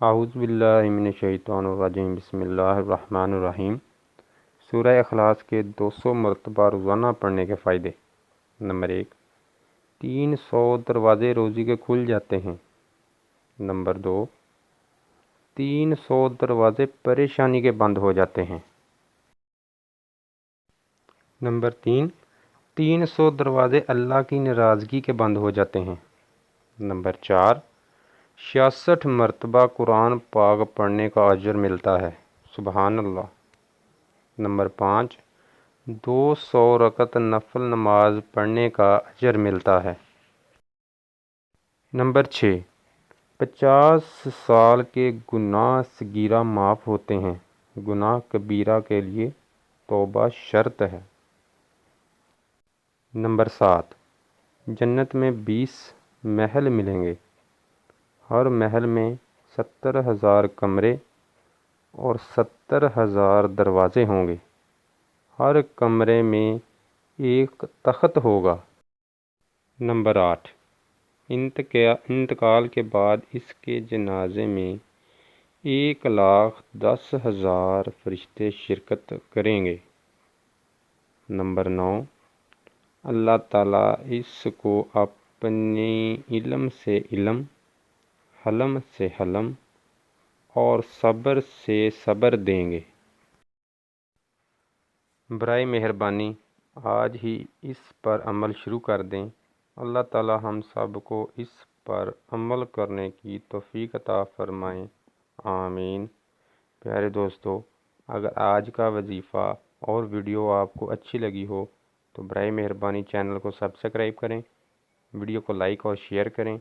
اعوذ باللہ من الشیطان الرجیم بسم اللہ الرحمن الرحیم۔ سورہ اخلاص کے 200 مرتبہ روزانہ پڑھنے کے فائدے۔ نمبر 1، 300 دروازے روزی کے کھل جاتے ہیں۔ نمبر 2، 300 دروازے پریشانی کے بند ہو جاتے ہیں۔ نمبر 3، 300 دروازے اللہ کی ناراضگی کے بند ہو جاتے ہیں۔ نمبر 4، 66 مرتبہ قرآن پاک پڑھنے کا اجر ملتا ہے، سبحان اللہ۔ نمبر 5، 200 رکعت نفل نماز پڑھنے کا اجر ملتا ہے۔ نمبر 6، 50 سال کے گناہ صغیرہ معاف ہوتے ہیں، گناہ کبیرہ کے لیے توبہ شرط ہے۔ نمبر 7، جنت میں 20 محل ملیں گے، ہر محل میں 70,000 کمرے اور 70,000 دروازے ہوں گے، ہر کمرے میں ایک تخت ہوگا۔ نمبر 8، انتقال کے بعد اس کے جنازے میں 1,10,000 فرشتے شرکت کریں گے۔ نمبر 9، اللہ تعالیٰ اس کو اپنے علم سے علم، حلم سے حلم اور صبر سے صبر دیں گے۔ برائے مہربانی آج ہی اس پر عمل شروع کر دیں۔ اللہ تعالیٰ ہم سب کو اس پر عمل کرنے کی توفیق عطا فرمائیں، آمین۔ پیارے دوستو، اگر آج کا وظیفہ اور ویڈیو آپ کو اچھی لگی ہو تو برائے مہربانی چینل کو سبسکرائب کریں، ویڈیو کو لائک اور شیئر کریں